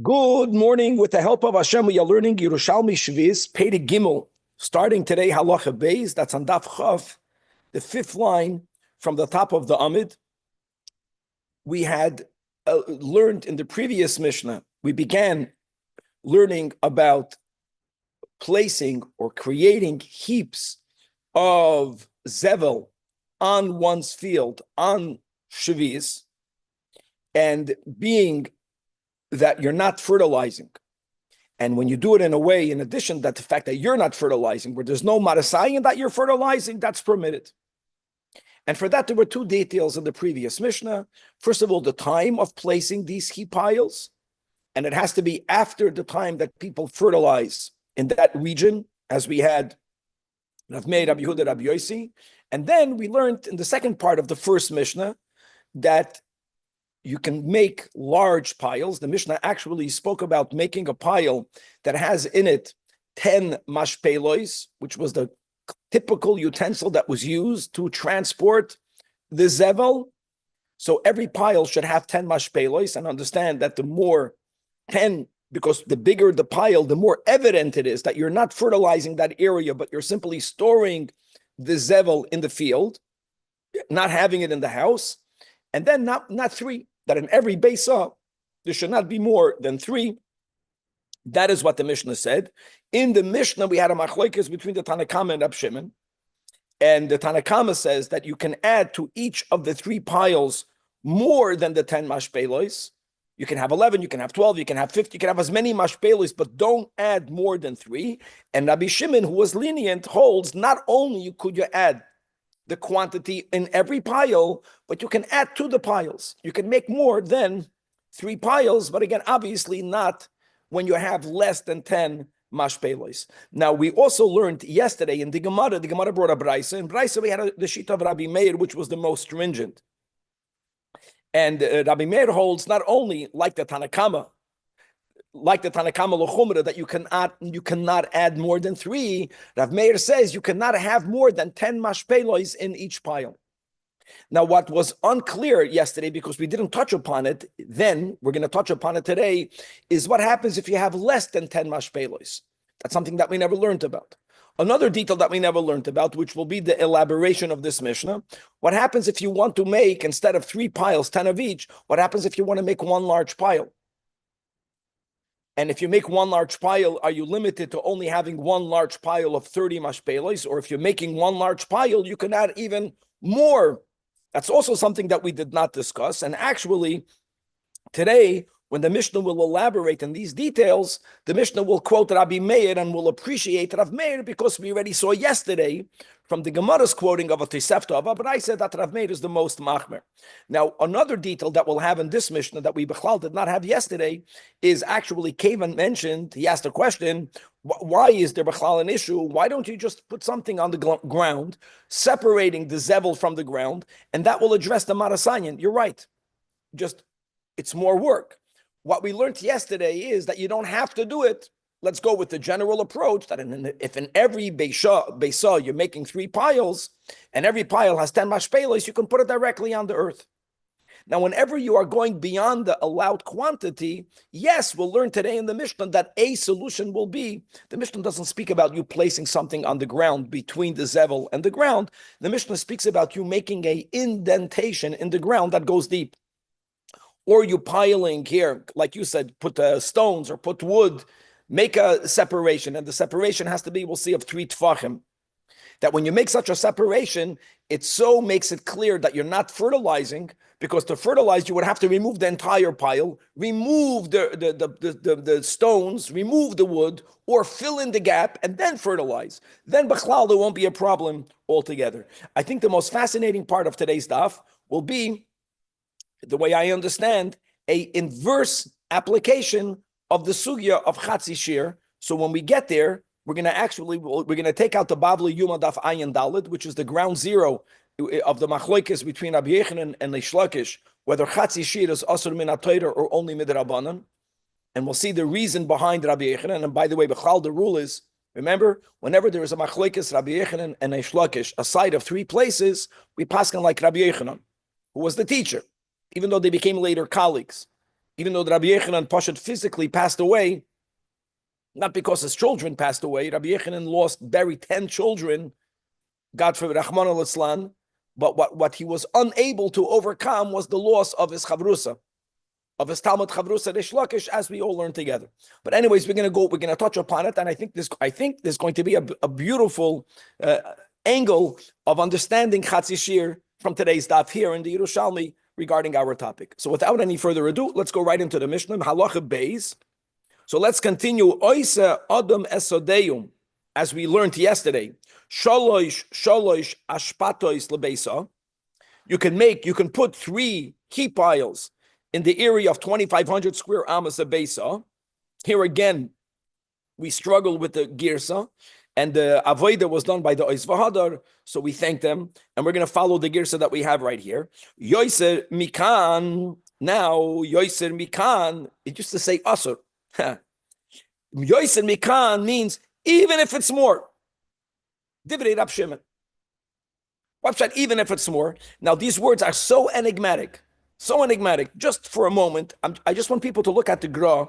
Good morning. With the help of Hashem, we are learning Yerushalmi Shviz, Pei Gimel, starting today, Halacha Beis, that's on Daf Chav, the fifth line from the top of the Amid. We had learned in the previous Mishnah, we began learning about placing or creating heaps of Zevel on one's field, on Shviz, and being that you're not fertilizing. And when you do it in a way, in addition that the fact that you're not fertilizing, where there's no marasayin that you're fertilizing, that's permitted. And for that, there were two details in the previous Mishnah. First of all, the time of placing these heap piles, and it has to be after the time that people fertilize in that region, as we had Rav Meir, Rabbi Yehuda, Rabbi Yossi. And then we learned in the second part of the first Mishnah that you can make large piles. The Mishnah actually spoke about making a pile that has in it 10 mashpelois, which was the typical utensil that was used to transport the zevel. So every pile should have 10 mashpelois, and understand that the more 10, because the bigger the pile, the more evident it is that you're not fertilizing that area, but you're simply storing the zevel in the field, not having it in the house. And then not three, that in every Beisa, there should not be more than three. That is what the Mishnah said. In the Mishnah, we had a machlokes between the Tanakama and Rab Shimon. And the Tanakama says that you can add to each of the three piles more than the 10 mashpelos. You can have 11, you can have 12, you can have 50, you can have as many mashpelos, but don't add more than three. And Rabbi Shimon, who was lenient, holds not only could you add the quantity in every pile, but you can add to the piles. You can make more than three piles, but again, obviously not when you have less than 10 mashpelos. Now, we also learned yesterday in the Gemara brought a Braisa. In Braisa, we had the sheet of Rabbi Meir, which was the most stringent. And Rabbi Meir holds not only like the Tanakama L'chumra, that you cannot add more than three. Rav Meir says you cannot have more than 10 mashpelos in each pile. Now, what was unclear yesterday, because we didn't touch upon it then, we're going to touch upon it today, is what happens if you have less than 10 mashpelos. That's something that we never learned about. Another detail that we never learned about, which will be the elaboration of this Mishnah, what happens if you want to make, instead of three piles, 10 of each, what happens if you want to make one large pile? And if you make one large pile, are you limited to only having one large pile of 30 mashpelos? Or if you're making one large pile, you can add even more. That's also something that we did not discuss. And actually, today, when the Mishnah will elaborate on these details, the Mishnah will quote Rabbi Meir and will appreciate Rav Meir, because we already saw yesterday from the Gemara's quoting of a Tosefta of a Braisa that Rav Meir is the most machmer. Now, another detail that we'll have in this Mishnah that we Bechlal did not have yesterday is actually Kavan mentioned. He asked a question: why is there Bechlal an issue? Why don't you just put something on the ground, separating the zevel from the ground, and that will address the marasayin? You're right. Just it's more work. What we learned yesterday is that you don't have to do it. Let's go with the general approach that if in every Beisa you're making three piles, and every pile has 10 mashpelos, you can put it directly on the earth. Now, whenever you are going beyond the allowed quantity, yes, we'll learn today in the Mishnah that a solution will be, the Mishnah doesn't speak about you placing something on the ground between the zevel and the ground. The Mishnah speaks about you making an indentation in the ground that goes deep. Or you piling here, like you said, put stones or put wood, make a separation, and the separation has to be, we'll see, of 3 tfachim. That when you make such a separation, it so makes it clear that you're not fertilizing, because to fertilize, you would have to remove the entire pile, remove the stones, remove the wood, or fill in the gap, and then fertilize. Then, b'chlal, there won't be a problem altogether. I think the most fascinating part of today's daf will be, the way I understand, a inverse application of the sugya of Chatzi Shir. So when we get there, we're going to take out the Bavli Yuma Daf Ayin Dalid, which is the ground zero of the machlokes between Rabbi Yechanan and Reish Lakish, whether Chatzi Shir is Asur Min HaTorah or only Midrabanan. And we'll see the reason behind Rabbi Yechanan. And by the way, Bechal, the rule is, remember, whenever there is a machlokes Rabbi Yechanan and Reish Lakish, a side of 3 places, we pass on like Rabbi Yechanan, who was the teacher, even though they became later colleagues. even though Rabbi Yechanan Pashat physically passed away, not because his children passed away. Rabbi Yechanan buried 10 children, God forbid, Rahman al-Islam, but what he was unable to overcome was the loss of his chavrusa, of his Talmud chavrusa Rish Lakish, as we all learned together. But anyways, we're gonna touch upon it, and I think there's going to be a beautiful angle of understanding Chatzi Shir from today's daf here in the Yerushalmi regarding our topic. So without any further ado, let's go right into the Mishnah, Halacha Beis. So let's continue. Oisa Adam Esodeum, as we learned yesterday. Shalosh ashpatois lebeisa. You can put 3 key piles in the area of 2,500 square amas of beisa. Here again, we struggle with the girsa, and the avodah was done by the Ois Vahadar, so we thank them, and we're going to follow the girsa that we have right here. Yoiser mikan. Now, Yoiser mikan, it used to say asur. Yoiser mikan means even if it's more. Divrei Rab Shimon. What's that? Even if it's more. Now, these words are so enigmatic. So enigmatic. Just for a moment, I just want people to look at the Gra.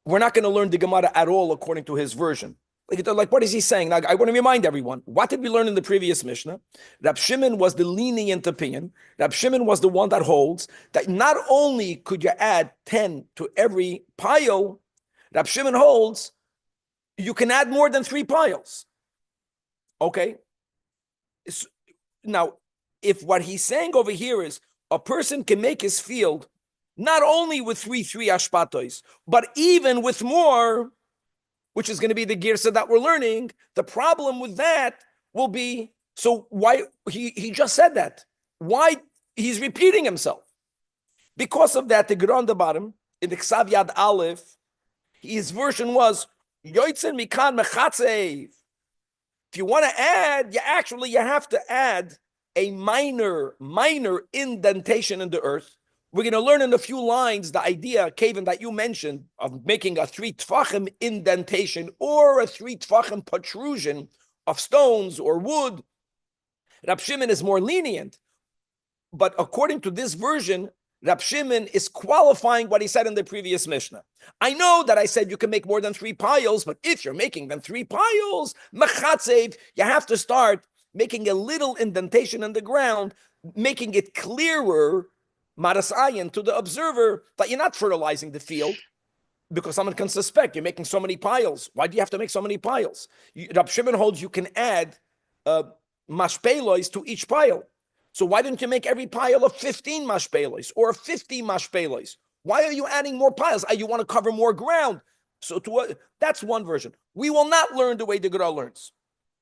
We're not going to learn the Gemara at all according to his version. Like, what is he saying? Now, I want to remind everyone, what did we learn in the previous Mishnah? Rab Shimon was the lenient opinion. Rab Shimon was the one that holds that not only could you add 10 to every pile, Rab Shimon holds you can add more than 3 piles. Okay? Now, if what he's saying over here is a person can make his field not only with 3 ashpatois, but even with more, which is going to be the girsa that we're learning, the problem with that will be, so why, he just said that. Why he's repeating himself? Because of that, the Gra on the bottom, in the Ksav Yad Aleph, his version was, Yoitzen mikan mechatzev. If you want to add, you have to add a minor indentation in the earth. We're going to learn in a few lines the idea, Kevin, that you mentioned of making a 3 tfachim indentation or a 3 tfachim protrusion of stones or wood. Rab Shimon is more lenient, but according to this version, Rab Shimon is qualifying what he said in the previous Mishnah. I know that I said you can make more than 3 piles, but if you're making them 3 piles, mechatzev, you have to start making a little indentation in the ground, making it clearer, maras ayin, to the observer, that you're not fertilizing the field, because someone can suspect you're making so many piles. Why do you have to make so many piles? Rab Shimon holds you can add mashpelois to each pile. So why didn't you make every pile of 15 mashpelois or 50 mashpelois? Why are you adding more piles? You want to cover more ground. So that's one version. We will not learn the way the Gra learns.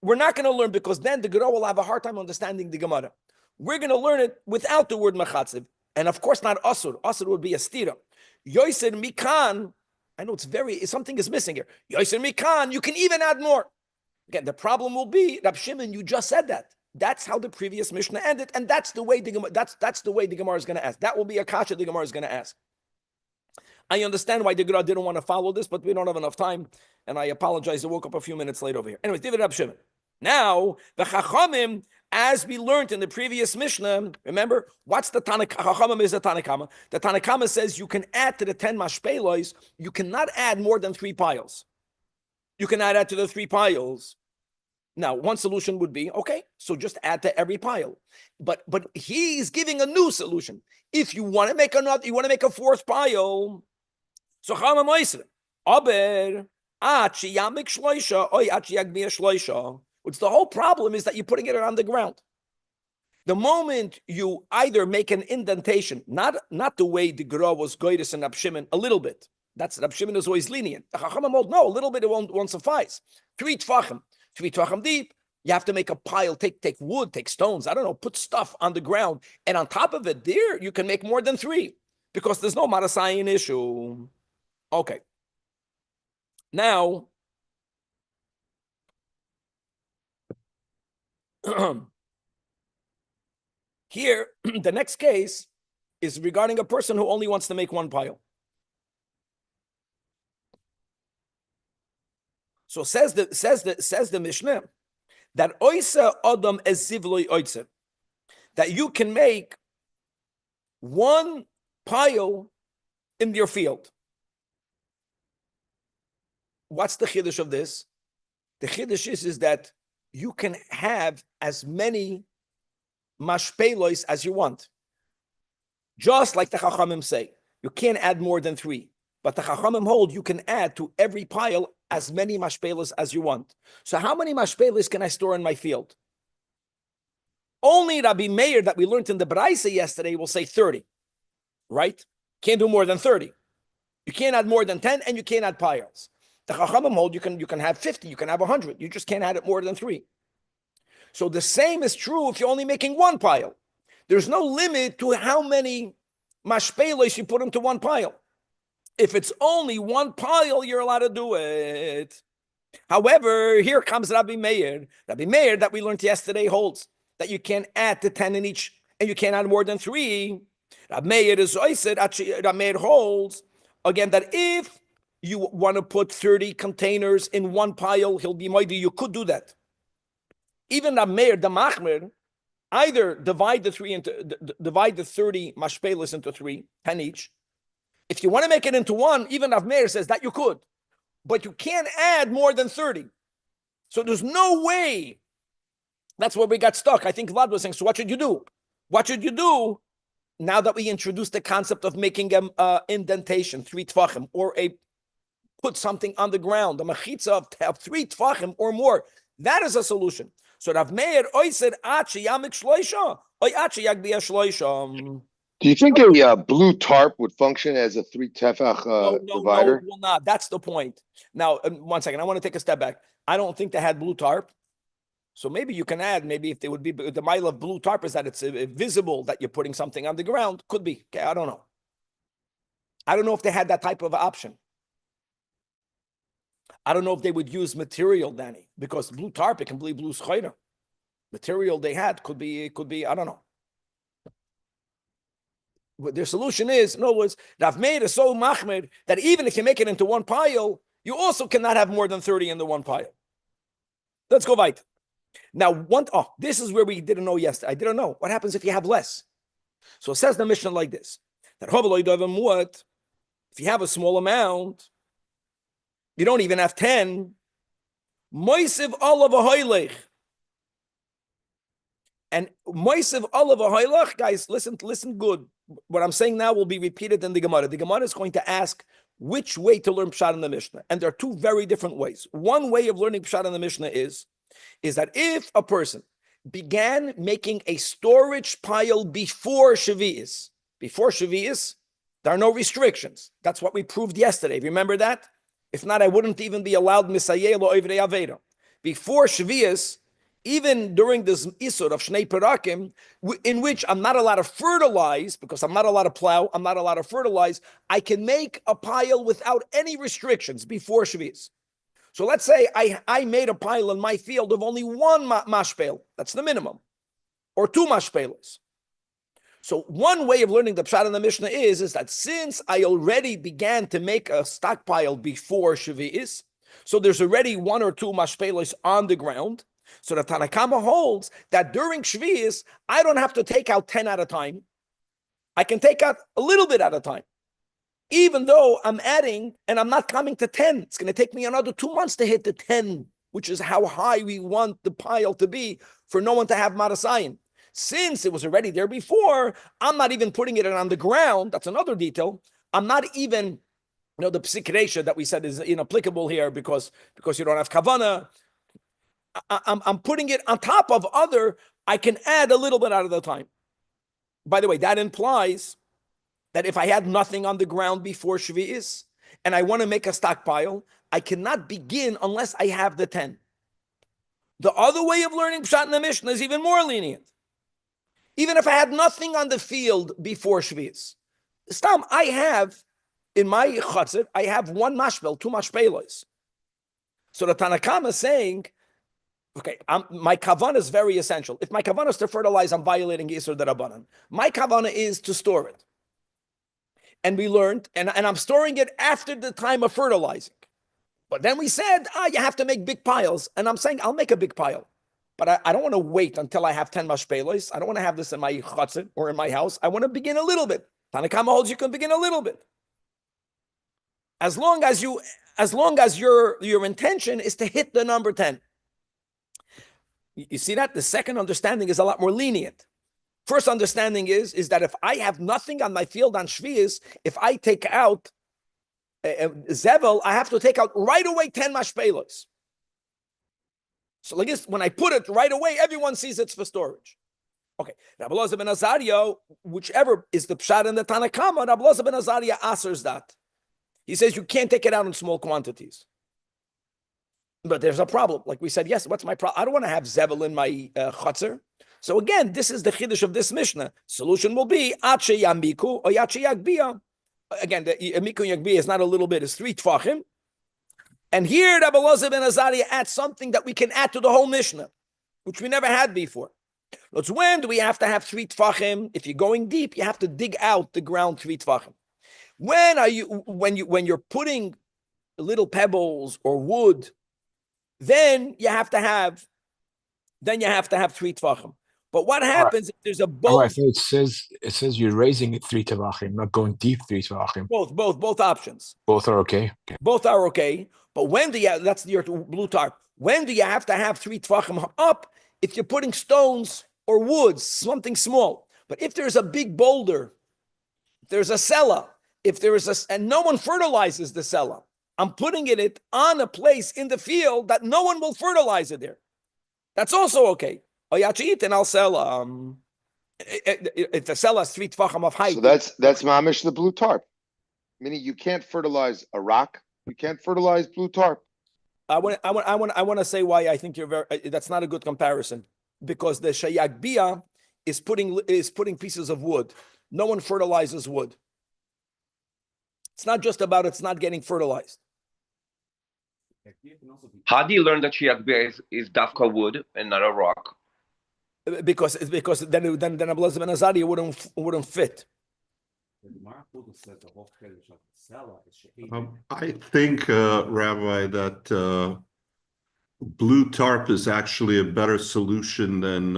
We're not going to learn, because then the Gra will have a hard time understanding the Gemara. We're going to learn it without the word mechatzev. And of course not asur. Asur would be a stira. Yoiser mikan, I know something is missing here. Yoiser mikan, you can even add more. Again, the problem will be, Rab Shimon, you just said that. That's how the previous Mishnah ended, and that's the way the Gemara, that's the way the Gemara is going to ask. That will be a kasha the Gemara is going to ask. I understand why the Gemara didn't want to follow this, but we don't have enough time, and I apologize. I woke up a few minutes late over here. Anyways, David Rab Shimon. Now, the Chachamim, as we learned in the previous Mishnah, remember, what's the Chachamim is the Tanakama. The Tanakama says you can add to the 10 mashpelois, you cannot add more than 3 piles. You cannot add to the 3 piles. Now, one solution would be, okay, so just add to every pile. But he's giving a new solution. If you want to make a 4th pile, so Chama Moisre, Aber, Yamik Shloisha, Oy Yagmir Shloisha. Which the whole problem is that you're putting it on the ground. The moment you either make an indentation, not the way the Gra was Goyris and Rab Shimon, a little bit. That's Rab Shimon is always lenient. The Chachamim hold, no, a little bit it won't suffice. 3 tfachim deep. You have to make a pile, take wood, take stones, I don't know, put stuff on the ground. And on top of it, there, you can make more than 3 because there's no marasayin issue. Okay. Now, here, the next case is regarding a person who only wants to make 1 pile. So says the Mishnah that oisa adam ezivloi oitzer, that you can make 1 pile in your field. What's the chiddush of this? The chiddush is that you can have as many mashpelos as you want. Just like the Chachamim say, you can't add more than 3. But the Chachamim hold you can add to every pile as many mashpelos as you want. So how many mashpelos can I store in my field? Only Rabbi Meir that we learned in the Braisa yesterday will say 30, right? Can't do more than 30. You can't add more than 10, and you can't add piles. The Chachamim hold you can have 50, you can have 100. You just can't add it more than 3. So the same is true if you're only making 1 pile. There's no limit to how many mashpelos you put into 1 pile. If it's only 1 pile, you're allowed to do it. However, here comes Rabbi Meir. Rabbi Meir that we learned yesterday holds that you can't add to 10 in each, and you can't add more than 3. Rabbi Meir is oised, Rabbi Meir holds, again, that if you want to put 30 containers in 1 pile, he'll be moidi, you could do that. Even Rabbi Meir, the machmir, either divide the 30 mashpelis into 3, 10 each. If you want to make it into 1, even Rabbi Meir says that you could, but you can't add more than 30. So there's no way. That's where we got stuck. I think Vlad was saying, so what should you do? What should you do now that we introduced the concept of making an indentation, 3 tfachim, or put something on the ground, a machitza of 3 tfachim or more? That is a solution. So Rav Meir said, do you think a blue tarp would function as a 3 tefach divider? No, will not. That's the point. Now, 1 second. I want to take a step back. I don't think they had blue tarp. So maybe you can add, maybe if they would be, the mile of blue tarp is that it's visible that you're putting something on the ground. Could be. Okay, I don't know. I don't know if they had that type of option. I don't know if they would use material, Danny, because blue tarp, it can be blue schayra. Material they had could be, I don't know. But their solution is, in other words, Rav Meir is so machmir that even if you make it into 1 pile, you also cannot have more than 30 in the 1 pile. Let's go right. Now, this is where we didn't know yesterday. I didn't know. What happens if you have less? So it says the Mishnah like this. That if you have a small amount, you don't even have 10. Moisiv olav ahoylech. And moisiv olav ahoylech, guys, listen good. What I'm saying now will be repeated in the Gemara. The Gemara is going to ask which way to learn Pshat in the Mishnah. And there are 2 very different ways. One way of learning Pshat in the Mishnah is that if a person began making a storage pile before Shavi'is, there are no restrictions. That's what we proved yesterday. Remember that? If not, I wouldn't even be allowed Misayeh lo Ovrei Aveda. Before Shavi'is, even during this Isur of Shnei Perakim, in which I'm not allowed to fertilize, because I'm not allowed to plow, I'm not allowed to fertilize, I can make a pile without any restrictions before Shavi'is. So let's say I made a pile in my field of only 1 mashpel. That's the minimum. Or 2 mashpelos. So one way of learning the Pshat in the Mishnah is that since I already began to make a stockpile before Shavi'is, so there's already 1 or 2 mashpelos on the ground. So the Tanakama holds that during Shavi'is, I don't have to take out 10 at a time. I can take out a little bit at a time. Even though I'm adding and I'm not coming to 10, it's going to take me another 2 months to hit the 10, which is how high we want the pile to be for no one to have Marasayan. Since it was already there before, I'm not even putting it on the ground. That's another detail. I'm not even, the psikresha that we said is inapplicable here because you don't have kavana. I'm putting it on top of other. I can add a little bit out of the time. By the way, that implies that if I had nothing on the ground before Shvi'is and I want to make a stockpile, I cannot begin unless I have the 10. The other way of learning Pshat in the Mishnah is even more lenient. Even if I had nothing on the field before Shvi'is. Stam, I have, in my chatzit, I have 1 mashpel, 2 mashpelos. So the Tanakama is saying, okay, my kavanah is very essential. If my kavanah is to fertilize, I'm violating Yisur Darabanan. My kavanah is to store it. And we learned, and I'm storing it after the time of fertilizing. But then we said, you have to make big piles. And I'm saying, I'll make a big pile. But I don't want to wait until I have 10 mashpelos. I don't want to have this in my chatzit or in my house. I want to begin a little bit. Tanakama holds you can begin a little bit. As long as your intention is to hit the number 10. You see that? The second understanding is a lot more lenient. First understanding is that if I have nothing on my field on Shvius, if I take out Zevel, I have to take out right away 10 mashpelos. So like this, when I put it right away, everyone sees it's for storage. Okay, Rabbi Elazar ben Azariah, whichever is the pshat in the Tanakama, Rabbi Elazar ben Azariah answers that. He says you can't take it out in small quantities. But there's a problem. Like we said, yes, what's my problem? I don't want to have Zevel in my chutzner. So again, this is the chiddush of this Mishnah. Solution will be Ache Yamiku or Yache Yagbia. Again, the Miku Yagbia is not a little bit, it's 3 tfachim. And here Rabbi Elazar ben Azariah adds something that we can add to the whole Mishnah, which we never had before. That's when do we have to have 3 tfachim? If you're going deep, you have to dig out the ground 3 tfachim. When you're putting little pebbles or wood, then you have to have 3 tfachim. But what happens if there's a bowl? Right, so it says you're raising it 3 tefachim, not going deep 3 tefachim. Both options. Both are okay. Both are okay. But when do you? That's your blue tarp. When do you have to have 3 tefachim up? If you're putting stones or woods, something small. But if there's a big boulder, if there's a cellar, and no one fertilizes the cellar, I'm putting it on a place in the field that no one will fertilize it there. That's also okay. And I'll sell if the cellar has 3 tefachim of height. So that's mamish the blue tarp. Meaning you can't fertilize a rock. You can't fertilize blue tarp. I want to say why I think that's not a good comparison, because the shayagbia is putting pieces of wood. No one fertilizes wood. It's not just about it's not getting fertilized. How do you learn that shayagbia is dafka wood and not a rock? Because then Rabbi Elazar ben Azariah wouldn't fit. I think, Rabbi, that blue tarp is actually a better solution than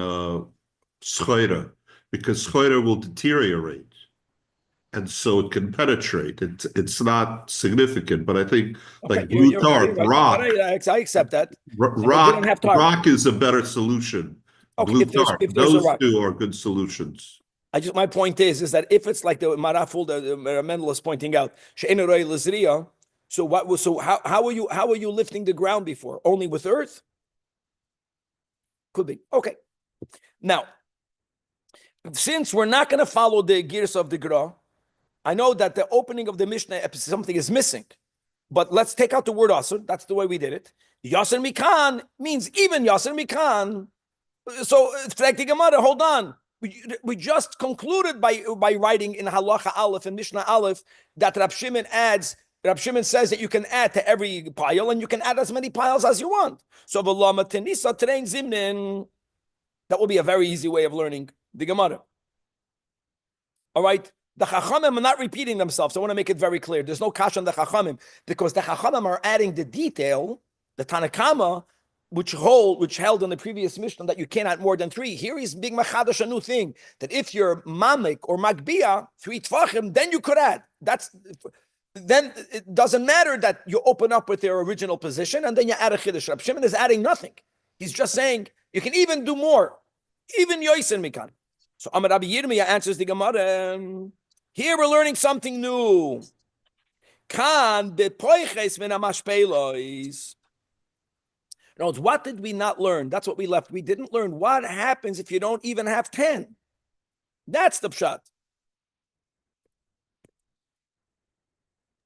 schoira, because schoira will deteriorate, and so it can penetrate. It's not significant, but I think like blue tarp, rock. I accept that. Rock is a better solution. Okay, blue if there's tarp, a those rock. 2 are good solutions. My point is that if it's like the Maraful, the Mendel is pointing out, so how are you lifting the ground before? Only with earth? Could be. Okay. Now, since we're not going to follow the gears of the Gra, I know that the opening of the Mishnah episode, something is missing, but let's take out the word Asr. That's the way we did it. Yasser Mikan means even Yasser Mikan. So it's like the Gemara, hold on. We just concluded by writing in Halacha Aleph and Mishnah Aleph that Rab Shimon says that you can add to every pile and you can add as many piles as you want. So that will be a very easy way of learning the Gemara. All right. The Chachamim are not repeating themselves. I want to make it very clear. There's no kash on the Chachamim, because the Chachamim are adding the detail, the Tanakama, which held in the previous Mishnah that you can't add more than 3. Here he's big machadash, a new thing, that if you're mamik or magbia 3 tfachim, then you could add. Then it doesn't matter that you open up with their original position and then you add a chiddush. Rab Shimon is adding nothing. He's just saying you can even do more, even yoisen mikan. So Amar Rabbi Yirmiyah answers the Gemara. Here we're learning something new. Kan bepoiches min amashpelois. What did we not learn? That's what we left. We didn't learn what happens if you don't even have 10. That's the pshat.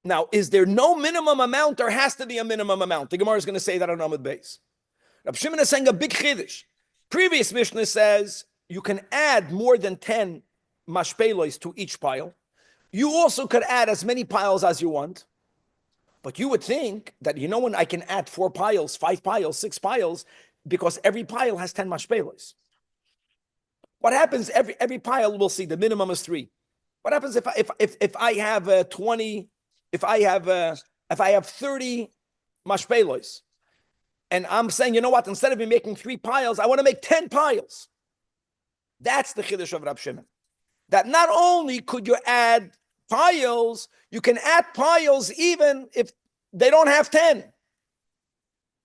Now, is there no minimum amount? There has to be a minimum amount. The Gemara is going to say that on Amud Beis. Rab Shimon is saying a big chiddush. Previous Mishnah says you can add more than 10 mashpelos to each pile. You also could add as many piles as you want. But you would think that, when I can add 4 piles, 5 piles, 6 piles, because every pile has 10 mashpelos. What happens every pile? We'll see. The minimum is 3. What happens if I have 20? If I have 30 mashpelos, and I'm saying, you know what? Instead of me making 3 piles, I want to make 10 piles. That's the chiddush of Rab Shimon. That not only could you add piles, you can add piles even if they don't have 10.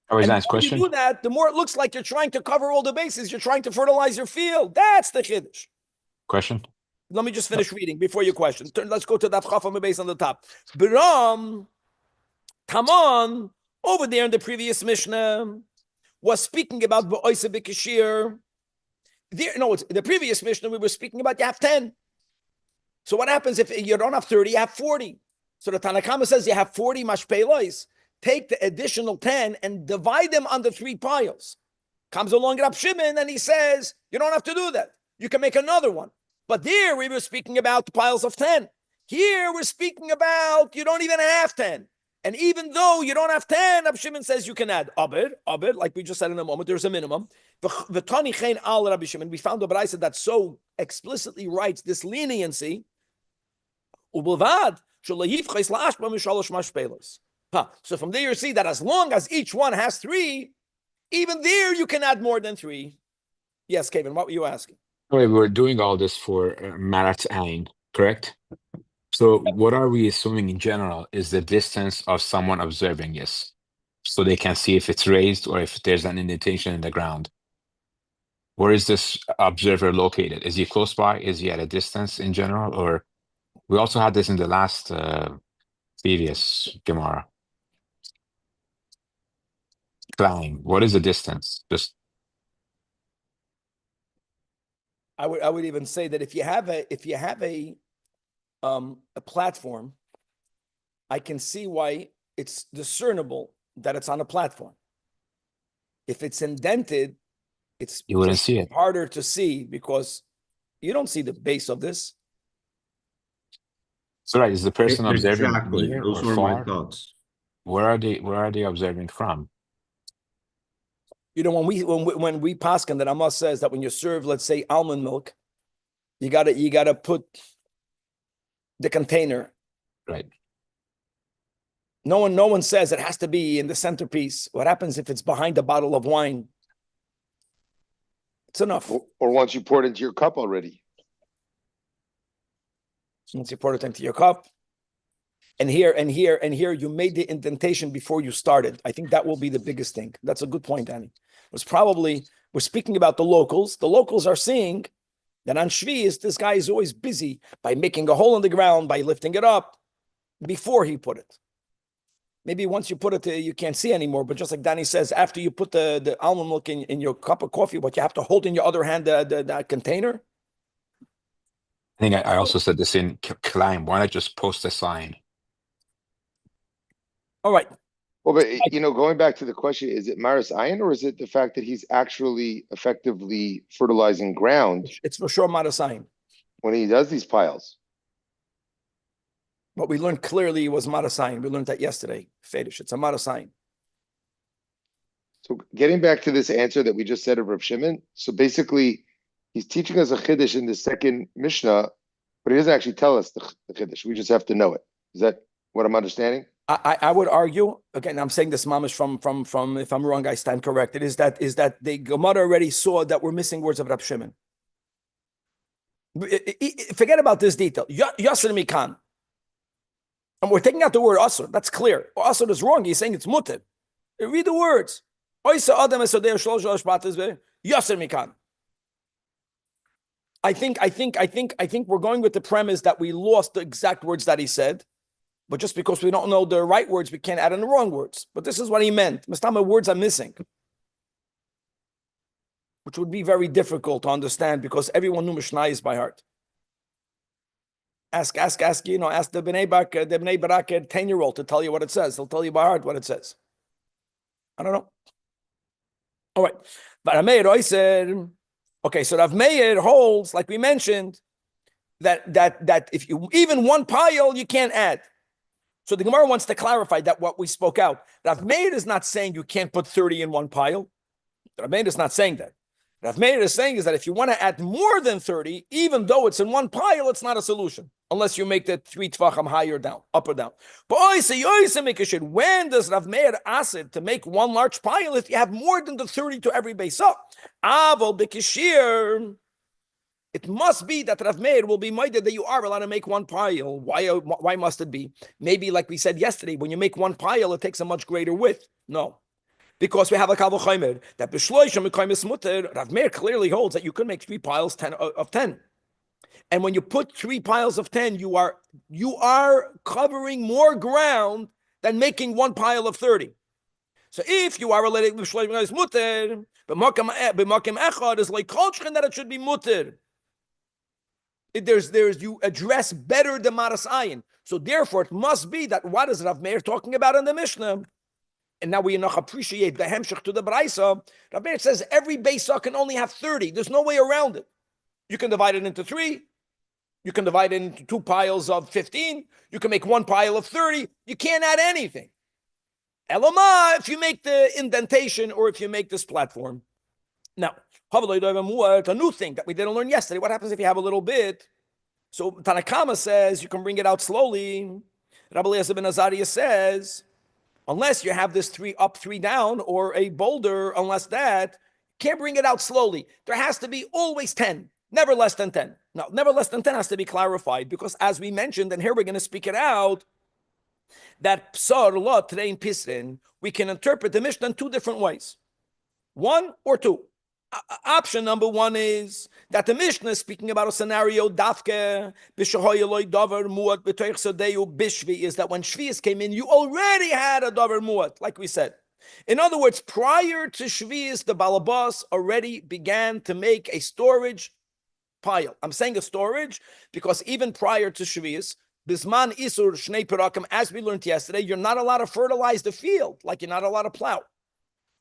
Always And the nice more question. you do that, the more it looks like you're trying to cover all the bases. You're trying to fertilize your field. That's the chiddush. Question. Let me just finish reading before your question. Let's go to that chafam base on the top. Biram, Taman, over there in the previous Mishnah, was speaking about Ba'oisa B'Kashir. The previous Mishnah, we were speaking about you have 10. So what happens if you don't have 30, you have 40? So the Tanakama says you have 40 mashpelos. Take the additional 10 and divide them on the 3 piles. Comes along Rab Shimon and he says, you don't have to do that. You can make another one. But there we were speaking about the piles of 10. Here we're speaking about you don't even have 10. And even though you don't have 10, Rab Shimon says you can add abed, like we just said in a moment, there's a minimum. The Tani Chen al Rabbi Shimon, we found a brayso that so explicitly writes this leniency. So from there you see that as long as each one has 3, even there you can add more than 3. Yes, Kevin, what were you asking? Wait, we're doing all this for Marat Ain, correct? So what are we assuming in general is the distance of someone observing this, so they can see if it's raised or if there's an indentation in the ground. Where is this observer located? Is he close by? Is he at a distance in general? Or we also had this in the last previous Gemara. Climb. What is the distance? Just I would even say that if you have a platform, I can see why it's discernible that it's on a platform. If it's indented, you wouldn't see it. Harder to see because you don't see the base of this. So right, is the person observing exactly near those or were far? my thoughts. Where are they observing from? You know, when we paskin that Amos says that when you serve, let's say, almond milk, you gotta put the container. Right. No one says it has to be in the centerpiece. What happens if it's behind a bottle of wine? It's enough. Or once you pour it into your cup already. Once you pour it into your cup. And here, you made the indentation before you started. I think that will be the biggest thing. That's a good point, Danny. We're speaking about the locals. The locals are seeing that on Shvi'is, this guy is always busy by making a hole in the ground, by lifting it up before he put it. Maybe once you put it, you can't see anymore. But just like Danny says, after you put the almond milk in your cup of coffee, what you have to hold in your other hand, the container. I think I also said this in Climb. Why not just post a sign? All right. Well, but going back to the question, is it Maris Ayin or is it the fact that he's actually effectively fertilizing ground? It's for sure Maris Ayin. When he does these piles. But we learned clearly it was Maris Ayin. We learned that yesterday. Fedish, it's a Maris Ayin. So getting back to this answer that we just said of Reb Shimon, so basically he's teaching us a chiddush in the second Mishnah, but he doesn't actually tell us the chiddush. We just have to know it. Is that what I'm understanding? I would argue, again, I'm saying this mamish from if I'm wrong, I stand corrected, is that the Gemara already saw that we're missing words of Rab Shimon. Forget about this detail. Yasser Mikan. And we're taking out the word Asr. That's clear. Asr is wrong. He's saying it's mutter. Read the words. Yasser Mikan. I think we're going with the premise that we lost the exact words that he said. But just because we don't know the right words, we can't add in the wrong words. But this is what he meant. Mastama words are missing, which would be very difficult to understand because everyone knew Mishnayos by heart. Ask the Bnei Barak 10-year-old to tell you what it says. They'll tell you by heart what it says. I don't know. All right. But Rav Meir said, okay, so Rav Meir holds, like we mentioned, that if you even one pile, you can't add. So the Gemara wants to clarify that what we spoke out. Rav Meir is not saying you can't put 30 in one pile. Rav Meir is not saying that. Rav Meir is saying is that if you want to add more than 30, even though it's in one pile, it's not a solution. Unless you make the 3 tvachim higher down, up or down. But when does Rav Meir ask it to make one large pile if you have more than the 30 to every base up? Aval b'kishir. It must be that Rav Meir will be minded that you are allowed to make one pile. Why must it be? Maybe like we said yesterday, when you make one pile, it takes a much greater width. No. Because we have a Kal V'chomer that B'shloishim Mekayim Mutter, Rav Meir clearly holds that you could make 3 piles of 10. And when you put 3 piles of 10, you are covering more ground than making 1 pile of 30. So if you are related with Shloim is mutter, b'makim echad is like kolchchen that it should be mutter. There's you address better the maras ayin. So therefore, it must be that what is Rav Meir talking about in the Mishnah? And now we noch appreciate the hemshech to the Braisa. Rav Meir says every Beisa can only have 30. There's no way around it. You can divide it into 3. You can divide it into 2 piles of 15. You can make 1 pile of 30. You can't add anything. Elama, if you make the indentation or if you make this platform. Now, a new thing that we didn't learn yesterday. What happens if you have a little bit? So Tanakama says you can bring it out slowly. Rabbi Eliezer ben Azariah says, unless you have this 3 up, 3 down, or a boulder, unless that, you can't bring it out slowly. There has to be always 10, never less than 10. Now, never less than 10 has to be clarified because as we mentioned, and here we're going to speak it out, that psar lo trein pisrin, we can interpret the Mishnah in 2 different ways. 1 or 2. Option number 1 is that the Mishnah is speaking about a scenario dafke b'shahoyeloi davar muat b'toich sadeu bishvi, is that when Shvius came in, you already had a davar muat, like we said. In other words, prior to Shvius, the balabas already began to make a storage pile. I'm saying a storage because even prior to Shvius, Bisman Isur Shnei Perakim, as we learned yesterday, you're not allowed to fertilize the field, like you're not allowed to plow.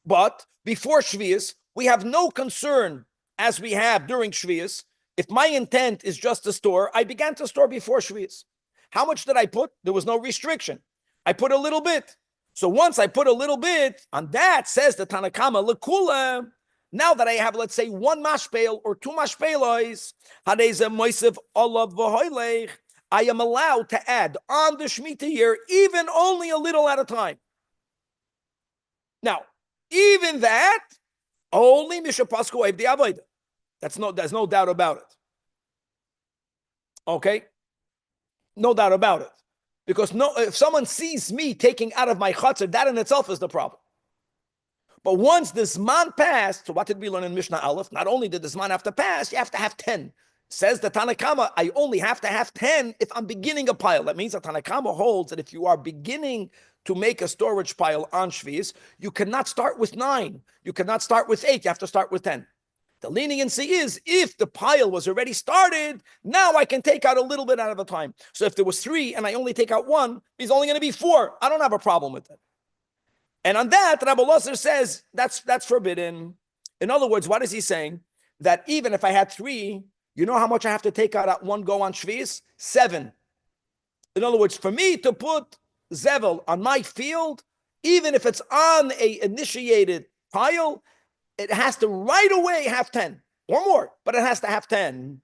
But before Shvius, we have no concern, as we have during Shvius. If my intent is just to store, I began to store before Shvius. How much did I put? There was no restriction. I put a little bit. So once I put a little bit, on that says the Tanakama, Lekula, now that I have, let's say, 1 mashpel or 2 mashpelois, Hadeza Moisev Olav V'hoilech, I am allowed to add on the Shemitah year, even only a little at a time. Now, even that, only Mishapasku Eib the Avodah. There's no doubt about it. Okay? No doubt about it. Because if someone sees me taking out of my chutzner, that in itself is the problem. But once this man passed, so what did we learn in Mishnah Aleph? Not only did this man have to pass, you have to have 10. Says the Tanakama, I only have to have 10 if I'm beginning a pile. That means the Tanakama holds that if you are beginning to make a storage pile on Shvius, you cannot start with 9. You cannot start with 8. You have to start with 10. The leniency is if the pile was already started, now I can take out a little bit at a time. So if there was 3 and I only take out 1, it's only going to be 4. I don't have a problem with it. And on that, Rabbi Eliezer says that's forbidden. In other words, what is he saying? That even if I had 3, you know how much I have to take out at one go on Shvius? 7. In other words, for me to put Zevel on my field, even if it's on a initiated pile, it has to right away have 10 or more, but it has to have 10.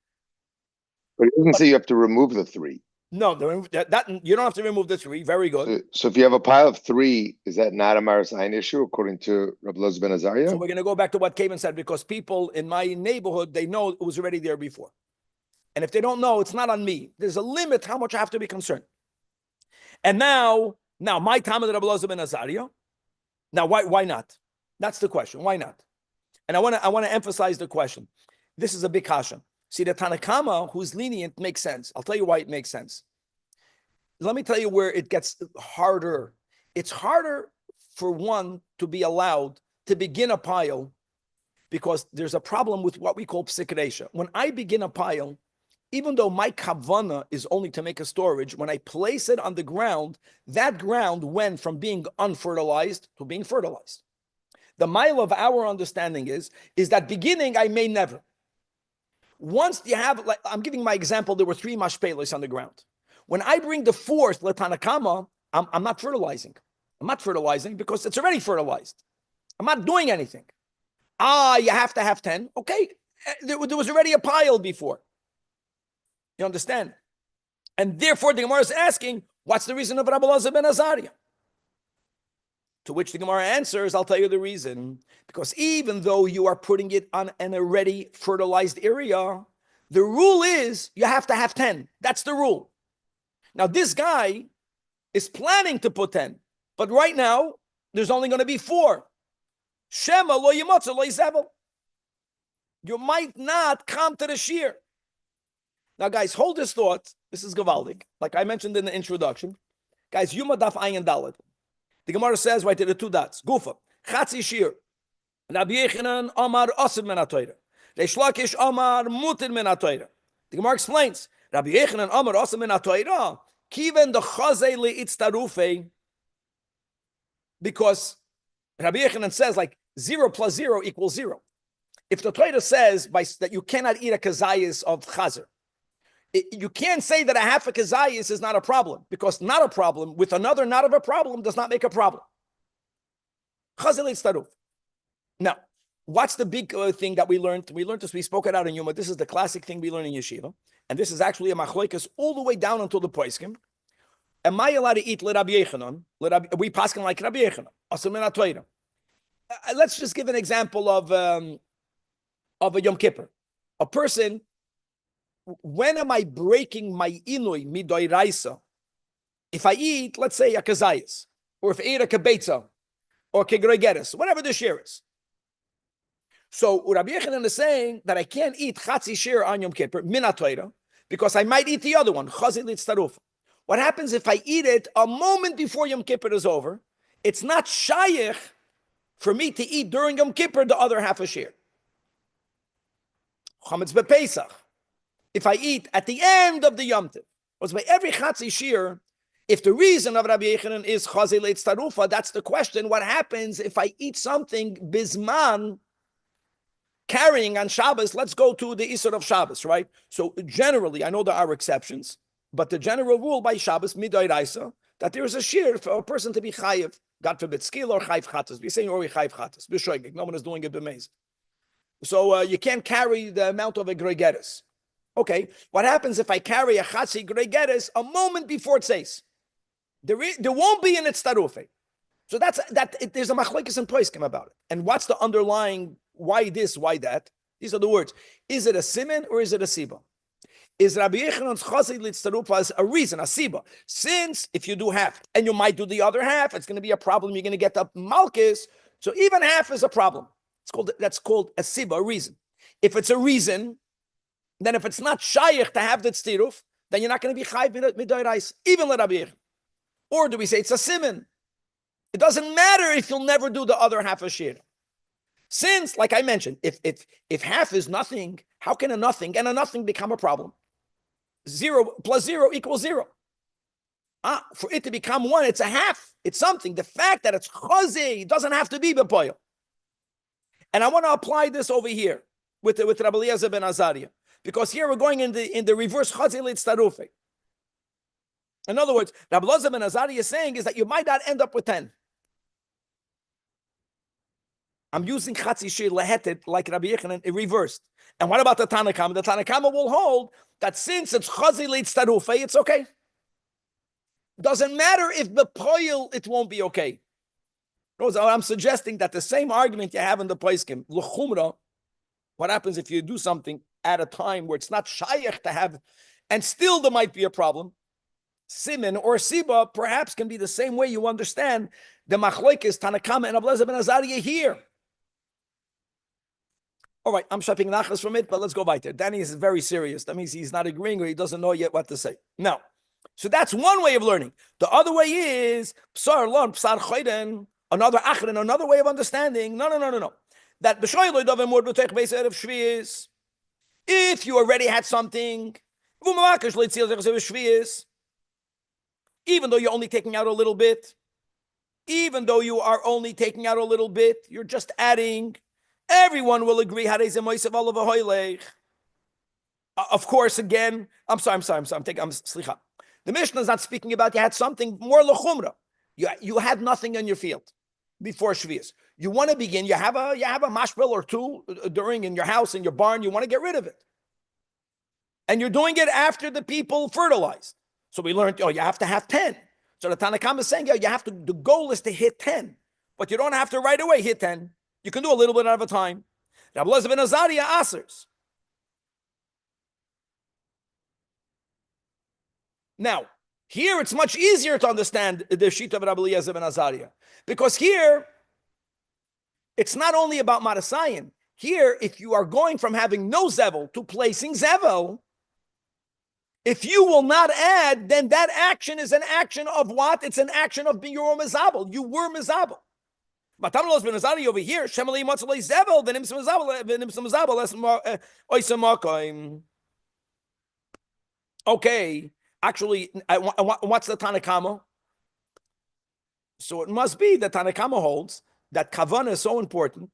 But it doesn't say you have to remove the 3. No, that you don't have to remove the 3. Very good. So if you have a pile of 3, is that not a Maras Ayin issue according to Rabbi Eliezer ben Azariah? So we're going to go back to what Kavan said, because people in my neighborhood, they know it was already there before. And if they don't know, it's not on me. There's a limit how much I have to be concerned. And now my time of Rabbi Eliezer ben Azariah. Now, why not? That's the question. Why not? And I want to emphasize the question. This is a big kasha. See, the Tanakama, who's lenient, makes sense. I'll tell you why it makes sense. Let me tell you where it gets harder. It's harder for one to be allowed to begin a pile because there's a problem with what we call psikresha. When I begin a pile, even though my kavana is only to make a storage, when I place it on the ground, that ground went from being unfertilized to being fertilized. The mile of our understanding is that beginning I may never. Once you have, like I'm giving my example, there were 3 mashpelos on the ground. When I bring the 4th letanakama, I'm not fertilizing. I'm not fertilizing because it's already fertilized. I'm not doing anything. You have to have 10. Okay, there was already a pile before. You understand? And therefore the Gemara is asking, what's the reason of Rabbi Eliezer ben Azariah? To which the Gemara answers, I'll tell you the reason. Because even though you are putting it on an already fertilized area, The rule is you have to have 10. That's the rule. Now, this guy is planning to put 10, but right now, there's only going to be 4. Shema lo yimotza lo yizevel. You might not come to the shear. Now, guys, hold this thought. This is Gavaldik. Like I mentioned in the introduction. Guys, Yuma Daf Ayin Dalet. The Gemara says right there, the 2 dots. Gufa. Chatzi shear. Rabbi Yechanan Amar Asir min HaTorah. Reish Lakish Amar Mutir min HaTorah. The Gemara explains. Rabbi Yechanan Amar Asir min HaTorah. Kiven the Chazei le'itztarufe. Because Rabbi Yechanan says like 0 plus 0 equals 0. If the Torah says that you cannot eat a kazayis of chazer, you can't say that a half a kazayis is not a problem, because not a problem with another not of a problem does not make a problem. Chazer le'itztaruf. Now, what's the big thing that we learned? We learned this, we spoke it out in Yuma. This is the classic thing we learn in yeshiva. And this is actually a machloikas all the way down until the poiskim. Am I allowed to eat l'Rabbi Yechanan? We paskin like Rabbi Yechanan. Asur min HaTorah. Let's just give an example of a Yom Kippur. A person, when am I breaking my inui midoiraisa? If I eat, let's say, a kazayas, or if I eat a kebetza, or kegregeres, whatever the share is. So Rabbi Yechanan is saying that I can't eat chatzi shir on Yom Kippur, min HaTorah, because I might eat the other one, chazil litztaruf. What happens if I eat it a moment before Yom Kippur is over? It's not shayich for me to eat during Yom Kippur the other half a shir. Chametz bePesach. If I eat at the end of the Yom Tov, because by every chatzi shir, if the reason of Rabbi Yechanan is chazil litztarufa, that's the question. What happens if I eat something bisman, carrying on Shabbos? Let's go to the Isur of Shabbos, right? So generally, I know there are exceptions, but the general rule by Shabbos, midoiraisa, that there is a shear for a person to be chayiv, God forbid, skil or chayiv chatas. We're saying or chayiv chatas. B'shoigig. No one is doing it b'meiz. So you can't carry the amount of a gregeres. Okay, what happens if I carry a chatzi gregeres a moment before it says? There won't be an itztarufe. So there's a machlekes and poiskim about it. And what's the underlying, why this, why that? These are the words. Is it a siman or is it a siba? Is Rabbi Yechanan's chazil litztarufa a reason, a siba? Since if you do half and you might do the other half, it's going to be a problem. You're going to get up malchus. So even half is a problem. That's called a siba, a reason. If it's a reason, then if it's not shayich to have the tztiruf, then you're not going to be chayv midorais, even let Rabbi Yechan. Or do we say it's a siman? It doesn't matter if you'll never do the other half of shir. Since, like I mentioned, if half is nothing, how can a nothing and a nothing become a problem? 0 plus 0 equals 0. For it to become 1, it's a half. It's something. The fact that it's chazi doesn't have to be bepoil. And I want to apply this over here with Rabbi Eliezer ben Azariah, because here we're going in the reverse chazi litztarufe. In other words, Rabbi Eliezer ben Azariah is saying is that you might not end up with 10. I'm using chatzi shir lehetet like Rabbi Yechanan reversed. And what about the Tanakama? The Tanakama will hold that since it's chazi litztarufe, it's okay. Doesn't matter if the poil, it won't be okay. I'm suggesting that the same argument you have in the poiskim, l'chumra, what happens if you do something at a time where it's not shayach to have, and still there might be a problem? Siman or siba perhaps can be the same way you understand the machlokes Tanakama and Rabbi Eliezer ben Azariah here. All right, I'm shopping nachas from it, but let's go weiter. Danny is very serious. That means he's not agreeing or he doesn't know yet what to say. Now, so that's one way of learning. The other way is psar lon psar choyden, another achron, another way of understanding. No. That if you already had something, even though you're only taking out a little bit, you're just adding. Everyone will agree. Of course, again, I'm sorry. Slicha. The Mishnah is not speaking about you had something more lechumra. You had nothing in your field before Shvius. You want to begin. You have a mashpil or two during in your house, in your barn. You want to get rid of it, and you're doing it after the people fertilized. So we learned, you have to have 10. So the Tanakhama is saying, you have to. The goal is to hit 10, but you don't have to right away hit 10. You can do a little bit at a time. Rabbi Eliezer ben Azariah asers. Now, here it's much easier to understand the Shita of Rabbi Eliezer ben Azariah, because here it's not only about Marasayan. Here, if you are going from having no Zevel to placing Zevel, if you will not add, then that action is an action of what? It's an action of being your Mezabel. You were Mezabel. Matamlos ben Azariah over here, Shemali Matzalei Zevel, then Imsam Mezabel, Okay, actually, what's the Tanakama? So it must be that Tanakama holds that Kavanah is so important.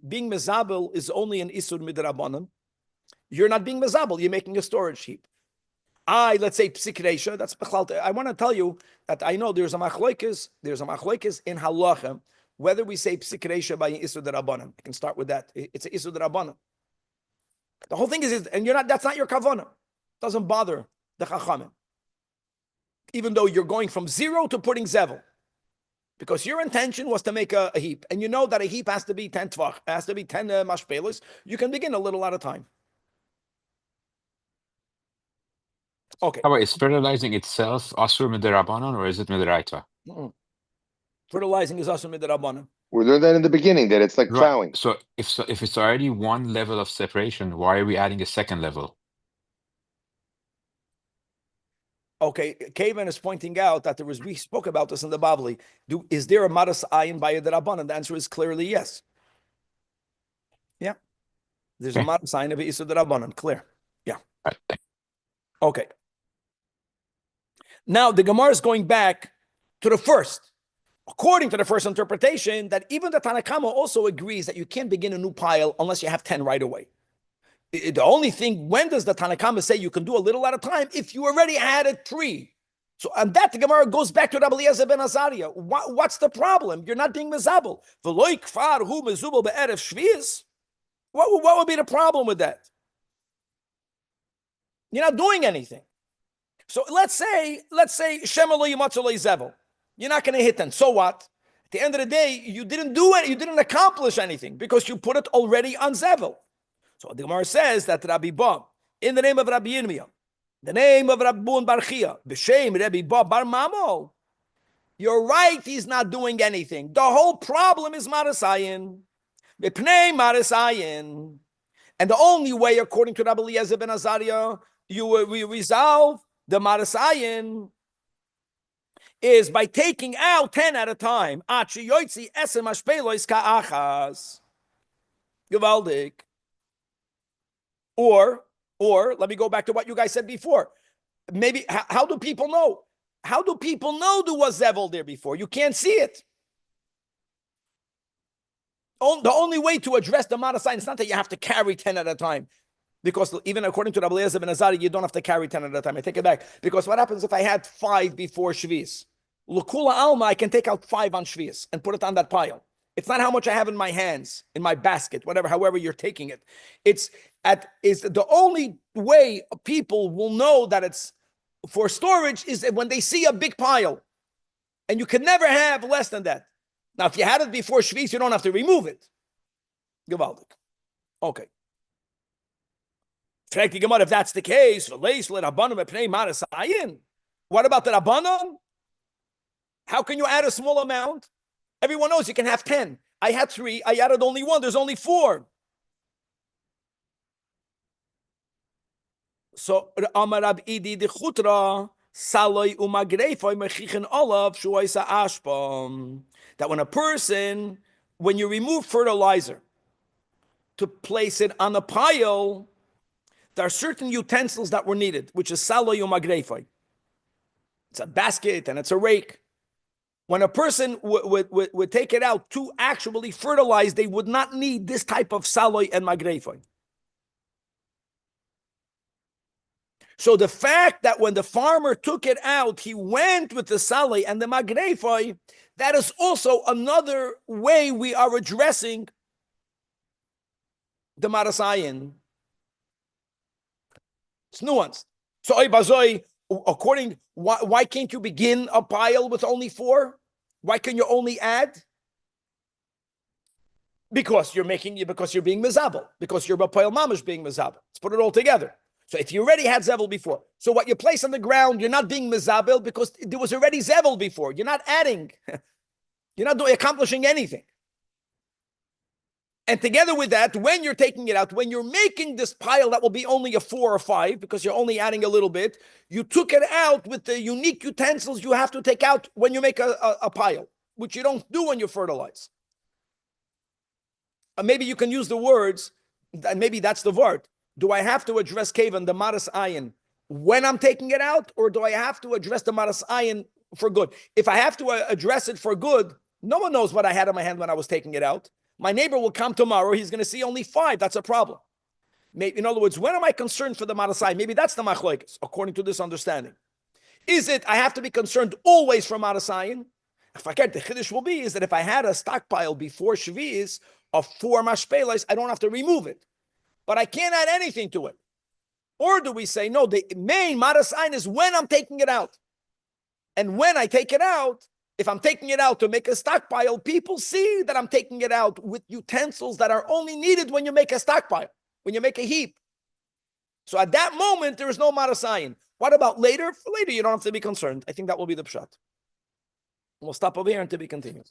Being Mezabel is only an Isur Midrabanan. You're not being Mezabel, you're making a storage heap. Let's say Psik Reisha, that's Bechlal. I want to tell you that I know there's a Machloikis in Halacha, whether we say Psik Reisha by Isur Derabanan. I can start with that. It's an Isur Derabanan. The whole thing is, and that's not your Kavanah. Doesn't bother the Chachamim. Even though you're going from 0 to putting Zevel. Because your intention was to make a heap. And you know that a heap has to be 10 tvach, has to be 10 mashpelis. You can begin a little at a time. Okay. How about, is fertilizing itself Asur Midirabanan or is it Midiraita? Fertilizing is also Midirabanan. We learned that in the beginning, that it's like Right. plowing. So if it's already one level of separation, why are we adding a second level? Okay, Kavan is pointing out that we spoke about this in the Bavli. Is there a Maras Ayin by a Derabanan? The answer is clearly yes. Yeah. There's a Maras Ayin of Isa Derabanan, clear. Yeah. Right. Okay. Now the Gemara is going back to the first. According to the first interpretation, that even the Tanakama also agrees that you can't begin a new pile unless you have 10 right away. The only thing, when does the Tanakama say you can do a little at a time? If you already added 3. So, and that the Gemara goes back to Rabbi Eliezer ben Azariah. What's the problem? You're not being mezabel. V'loi kfar hu mezubel be'erev shvius. What would be the problem with that? You're not doing anything. So let's say Shemaloi Yimatzaloi Zevel. You're not going to hit them. So what? At the end of the day, you didn't do it. You didn't accomplish anything because you put it already on Zevel. So the Gemara says that Rabbi Ba, in the name of Rabbi Yirmiyah, the name of Rabbi Bun Bar Chia, b'shem Rabbi Ba Bar Mamo, you're right, he's not doing anything. The whole problem is Marasayin. B'pnei Marasayin. And the only way, according to Rabbi Eliezer ben Azariah, we resolve the Marasayin is by taking out 10 at a time. Gewaldig. Or let me go back to what you guys said before. Maybe, how do people know? How do people know there was Zevel there before? You can't see it. The only way to address the Marasayin is not that you have to carry 10 at a time. Because even according to Rabbi Eliezer ben Azariah, you don't have to carry 10 at a time. I take it back. Because what happens if I had 5 before Shvius? L'kula alma, I can take out 5 on Shvius and put it on that pile. It's not how much I have in my hands, in my basket, whatever, however you're taking it. Is the only way people will know that it's for storage is when they see a big pile. And you can never have less than that. Now, if you had it before Shvius, you don't have to remove it. Gewaldig. Okay. If that's the case, what about the Rabbanon? How can you add a small amount? Everyone knows you can have 10. I had 3. I added only 1. There's only 4. So, that when you remove fertilizer to place it on a pile, there are certain utensils that were needed, which is saloy umagrefoi. It's a basket and it's a rake. When a person would take it out to actually fertilize, they would not need this type of saloy and magrefoi. So the fact that when the farmer took it out, he went with the saloy and the magrefoi, that is also another way we are addressing the marasayin. It's nuanced. So, why can't you begin a pile with only 4? Why can you only add? Because you're being mezabel. Because you're a pile mamash being mezabel. Let's put it all together. So if you already had zevel before, so what you place on the ground, you're not being mezabel because there was already zevel before. You're not adding. You're not accomplishing anything. And together with that, when you're taking it out, when you're making this pile that will be only a 4 or 5, because you're only adding a little bit, you took it out with the unique utensils you have to take out when you make a pile, which you don't do when you fertilize. Maybe you can use the words, and maybe that's the word. Do I have to address Kavan, the Maras Ayin, when I'm taking it out, or do I have to address the Maras Ayin for good? If I have to address it for good, no one knows what I had in my hand when I was taking it out. My neighbor will come tomorrow. He's going to see only 5. That's a problem. Maybe, in other words, when am I concerned for the Marasai? Maybe that's the Machlokes, according to this understanding. Is it I have to be concerned always for Marasayin? If I get the Chiddush will be is that if I had a stockpile before Shvi'is of 4 mashpelas, I don't have to remove it. But I can't add anything to it. Or do we say, no, the main Marasayin is when I'm taking it out. And when I take it out, if I'm taking it out to make a stockpile, people see that I'm taking it out with utensils that are only needed when you make a stockpile, when you make a heap. So at that moment, there is no marasayin. What about later? For later, you don't have to be concerned. I think that will be the pshat. We'll stop over here until we continue.